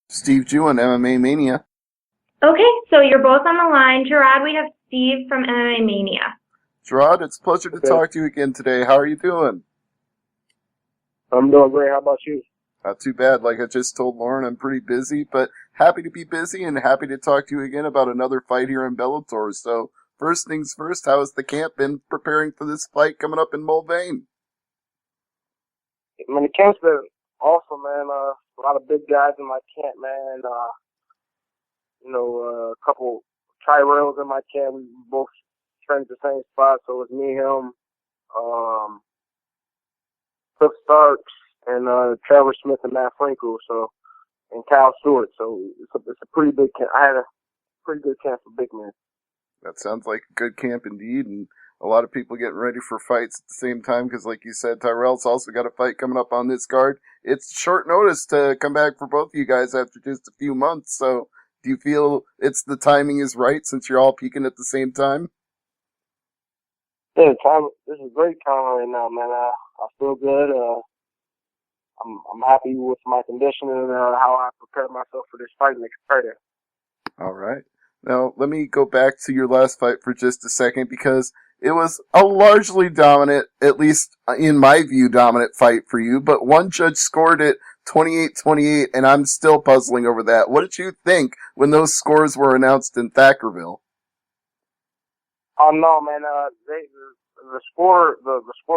Steve Jew on MMA Mania. Okay, so you're both on the line. Jarod, we have Steve from MMA Mania. Jarod, it's a pleasure to Okay. talk to you again today. How are you doing? I'm doing great. How about you? Not too bad. Like I just told Lauren, I'm pretty busy, but happy to be busy and happy to talk to you again about another fight here in Bellator. So, first things first, how has the camp been preparing for this fight coming up in Mulvane? I mean, the camp's been awesome, man. A lot of big guys in my camp, man. A couple Tyrells in my camp. We both trained at the same spot, so it was me, him, Cliff Starks, and Trevor Smith and Matt Frankel. So, and Kyle Stewart. So it's a pretty big camp. I had a pretty good camp for big men. That sounds like a good camp indeed, and a lot of people getting ready for fights at the same time because, like you said, Tyrell's also got a fight coming up on this card. It's short notice to come back for both of you guys after just a few months, so do you feel the timing is right since you're all peaking at the same time? Yeah, this is a great time right now, man. I feel good. I'm happy with my conditioning and how I prepared myself for this fight next Friday. All right. Now, let me go back to your last fight for just a second because it was a largely dominant, at least in my view, dominant fight for you, but one judge scored it 28-28, and I'm still puzzling over that. What did you think when those scores were announced in Thackerville? Oh no, man! The score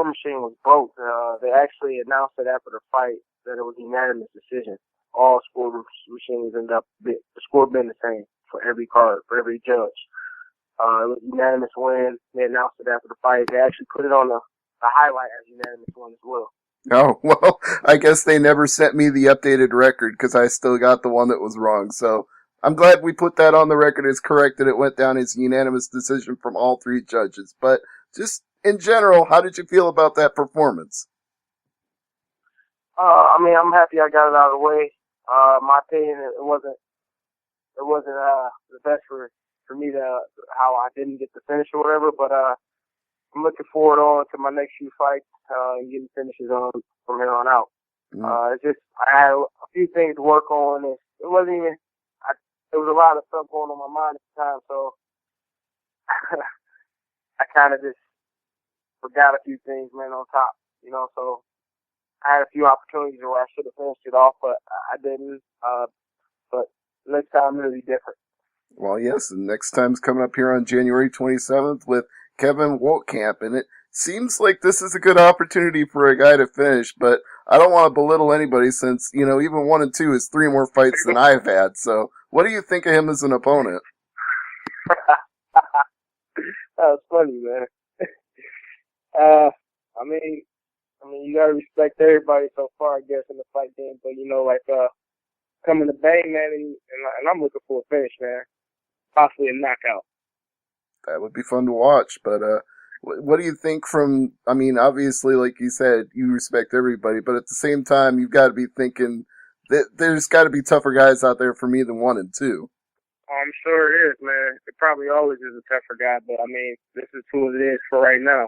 machine was broke. They actually announced it after the fight that it was a unanimous decision. All score machines end up the score being the same for every card for every judge. It was a unanimous win. They announced it after the fight. They actually put it on the highlight as a unanimous win as well. Oh, well, I guess they never sent me the updated record because I still got the one that was wrong. So I'm glad we put that on the record as correct that it went down as a unanimous decision from all three judges. But just in general, how did you feel about that performance? I'm happy I got it out of the way. My opinion, it wasn't the best for me to how I didn't get the finish or whatever. But I'm looking forward on to my next few fights and getting finishes on from here on out. It's just I had a few things to work on. It wasn't even. There was a lot of stuff going on in my mind at the time, so I kind of just forgot a few things, man, on top. So I had a few opportunities where I should have finished it off, but I didn't. But next time it'll be different. Well, yes, the next time's coming up here on January 27th with Kevin Woltkamp, and it seems like this is a good opportunity for a guy to finish, but I don't want to belittle anybody since, even 1 and 2 is 3 more fights than I've had, so what do you think of him as an opponent? That's funny, man. I mean, you gotta respect everybody so far, I guess, in the fight game, but coming to bang, man, and I'm looking for a finish, man. Possibly a knockout. That would be fun to watch, but what do you think from, obviously, like you said, you respect everybody, but at the same time, you've got to be thinking that there's got to be tougher guys out there for me than 1 and 2. I'm sure it is, man. It probably always is a tougher guy, but this is who it is for right now.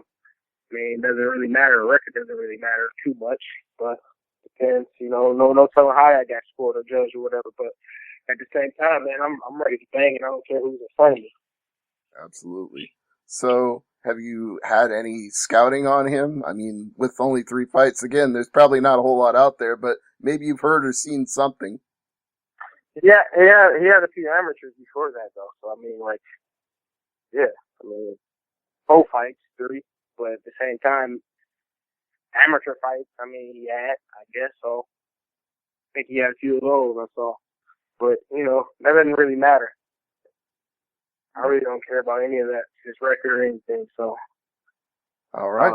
It doesn't really matter. The record doesn't really matter too much, but depends. No telling how I got scored or judged or whatever. But at the same time, man, I'm ready to bang, and I don't care who's in front of me. Absolutely. So, have you had any scouting on him? With only 3 fights, again, there's probably not a whole lot out there, but maybe you've heard or seen something. Yeah, he had a few amateurs before that, though. So, 4 fights, 3. But at the same time, amateur fights, he had, I guess, so I think he had a few of those, that's all. But, that doesn't really matter. I really don't care about any of that, his record or anything, so. All right.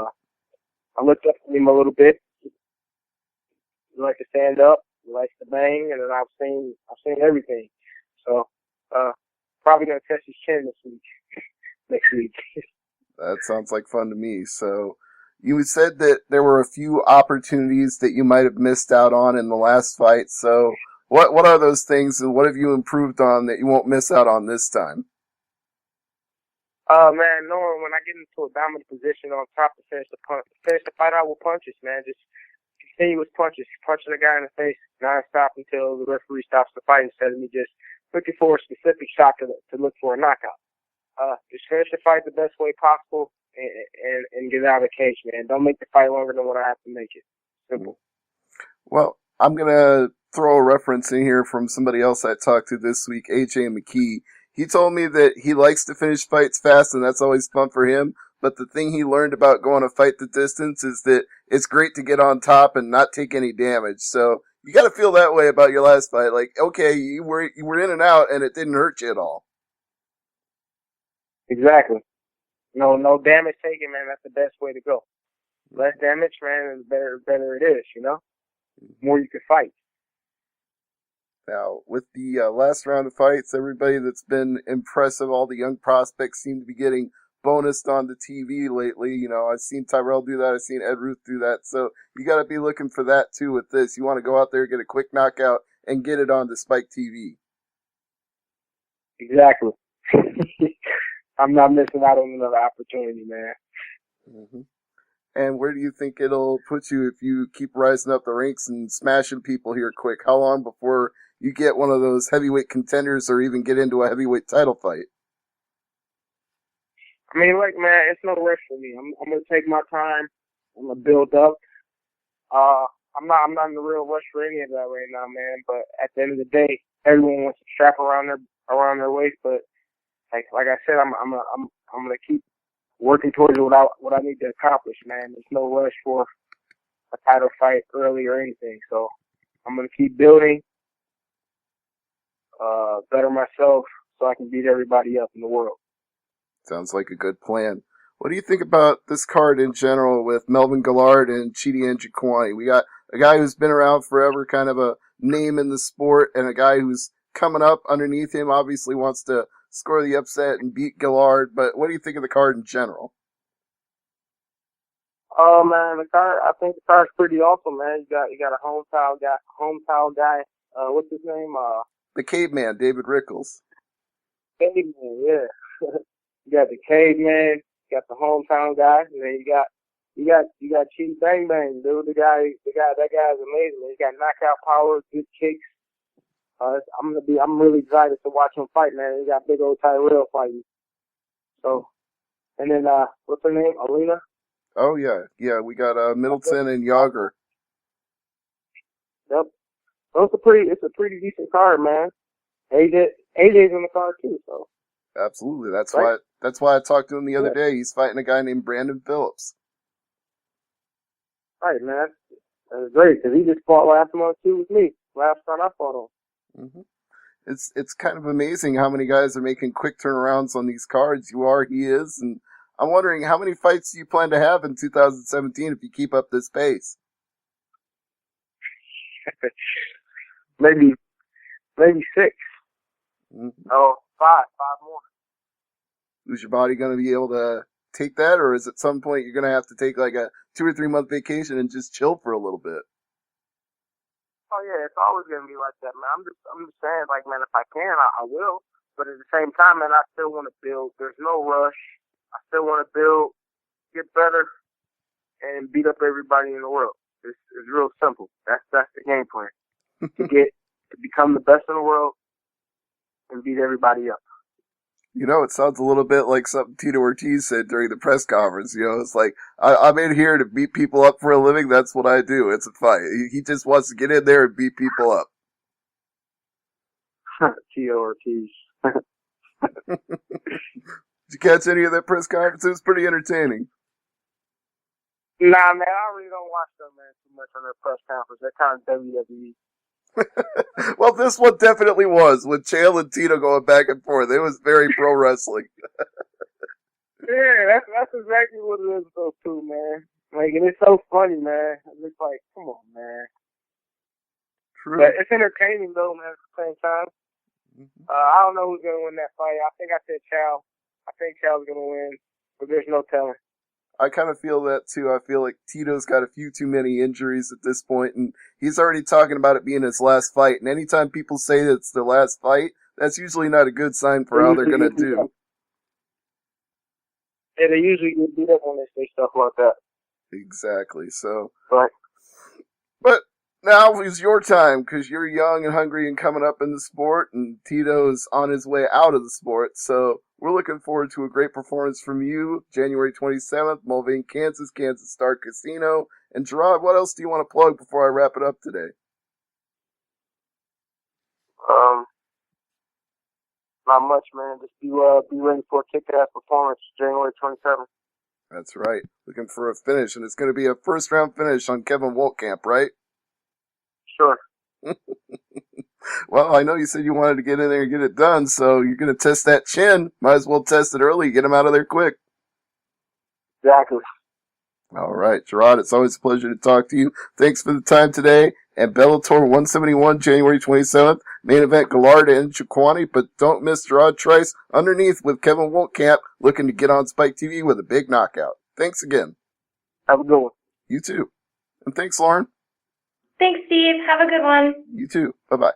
I looked up to him a little bit. He likes to stand up, he likes to bang, and then I've seen everything. So, probably going to test his chin next week. That sounds like fun to me. So, you said that there were a few opportunities that you might have missed out on in the last fight. So, what are those things, and what have you improved on that you won't miss out on this time? Man, knowing when I get into a dominant position on top to finish the fight out with punches, man. Just continuous punches, punching the guy in the face nonstop until the referee stops the fight instead of me just looking for a specific shot to look for a knockout. Just finish the fight the best way possible and get out of the cage, man. Don't make the fight longer than what I have to make it. Simple. Well, I'm going to throw a reference in here from somebody else I talked to this week, AJ McKee. He told me that he likes to finish fights fast, and that's always fun for him. But the thing he learned about going to fight the distance is that it's great to get on top and not take any damage. So you got to feel that way about your last fight. Like, okay, you were in and out, and it didn't hurt you at all. Exactly. No damage taken, man. That's the best way to go. Less damage, man, the better it is. You know, the more you can fight. Now, with the last round of fights, everybody that's been impressive, all the young prospects seem to be getting bonused on the TV lately. You know, I've seen Tyrell do that. I've seen Ed Ruth do that. So you got to be looking for that too with this. You want to go out there, get a quick knockout, and get it on the Spike TV. Exactly. I'm not missing out on another opportunity, man. Mm-hmm. And where do you think it'll put you if you keep rising up the ranks and smashing people here quick? How long before you get one of those heavyweight contenders or even get into a heavyweight title fight? I mean, like, man, it's no rush for me. I'm gonna take my time. I'm gonna build up. I'm not in the real rush for any of that right now, man. But at the end of the day, everyone wants to strap around their waist. But like I said, I'm gonna keep working towards what I need to accomplish, man. There's no rush for a title fight early or anything. So I'm gonna keep building, better myself, so I can beat everybody up in the world. Sounds like a good plan. What do you think about this card in general with Melvin Guillard and Chidi Njokuani? We got a guy who's been around forever, kind of a name in the sport, and a guy who's coming up underneath him, obviously wants to score the upset and beat Guillard. But what do you think of the card in general? Oh man, I think the card's pretty awesome, man. You got a hometown guy. What's his name? The Caveman, David Rickles. Caveman, yeah. You got the Caveman, you got the hometown guy, and then you got Chief Bang Bang, dude. That guy's amazing. He got knockout power, good kicks. I'm really excited to watch him fight, man. He got big old Tyrell fighting. So, and then what's her name? Alina. Oh yeah. We got Middleton and Yager. Yep. So it's a pretty decent card, man. AJ's in the card too, so. Absolutely. That's right? why I talked to him the other day. He's fighting a guy named Brandon Phillips. Right, man. That's great, because he just fought last month too with me. Last time I fought him. Mm-hmm. It's kind of amazing how many guys are making quick turnarounds on these cards. You are, he is, and I'm wondering how many fights do you plan to have in 2017 if you keep up this pace? maybe 6. Mm-hmm. Oh, 5 more. Is your body going to be able to take that, or is at some point you're going to have to take like a 2 or 3 month vacation and just chill for a little bit? Oh yeah, it's always going to be like that, man. I'm just saying, like, man, if I can, I will. But at the same time, man, I still want to build. There's no rush. I still want to build, get better, and beat up everybody in the world. It's real simple. That's the game plan. to become the best in the world and beat everybody up. You know, it sounds a little bit like something Tito Ortiz said during the press conference. You know, it's like, I'm in here to beat people up for a living. That's what I do. It's a fight. He just wants to get in there and beat people up. Tito Ortiz. Did you catch any of that press conference? It was pretty entertaining. Nah, man, I really don't watch them, man, too much on their press conference. They're kind of WWE. Well, this one definitely was, with Chael and Tito going back and forth. It was very pro wrestling. Yeah, that's exactly what it is with those two, man. Like, and it's so funny, man. It's like, come on, man. True. But it's entertaining, though, man, at the same time. Mm-hmm. I don't know who's going to win that fight. I think I said Chael. I think Chael's going to win, but there's no telling. I kind of feel that, too. I feel like Tito's got a few too many injuries at this point, and he's already talking about it being his last fight. And anytime people say that it's their last fight, that's usually not a good sign for how they're going to do. Yeah, they usually get beat up when they say stuff like that. Exactly. So, right. But now is your time, because you're young and hungry and coming up in the sport, and Tito's on his way out of the sport. So we're looking forward to a great performance from you, January 27th, Mulvane, Kansas, Kansas Star Casino. And Jarod, what else do you want to plug before I wrap it up today? Not much, man. Just be ready for a kick-ass performance January 27th. That's right. Looking for a finish, and it's going to be a first-round finish on Kevin Woltkamp, right? Sure. Well, I know you said you wanted to get in there and get it done, so you're going to test that chin. Might as well test it early, get him out of there quick. Exactly. All right, Jarod, it's always a pleasure to talk to you. Thanks for the time today. And Bellator 171, January 27th, main event Gallard and Chiquani, but don't miss Jarod Trice underneath with Kevin Woltkamp looking to get on Spike TV with a big knockout. Thanks again. Have a good one. You too. And thanks, Lauren. Thanks, Steve. Have a good one. You too. Bye-bye.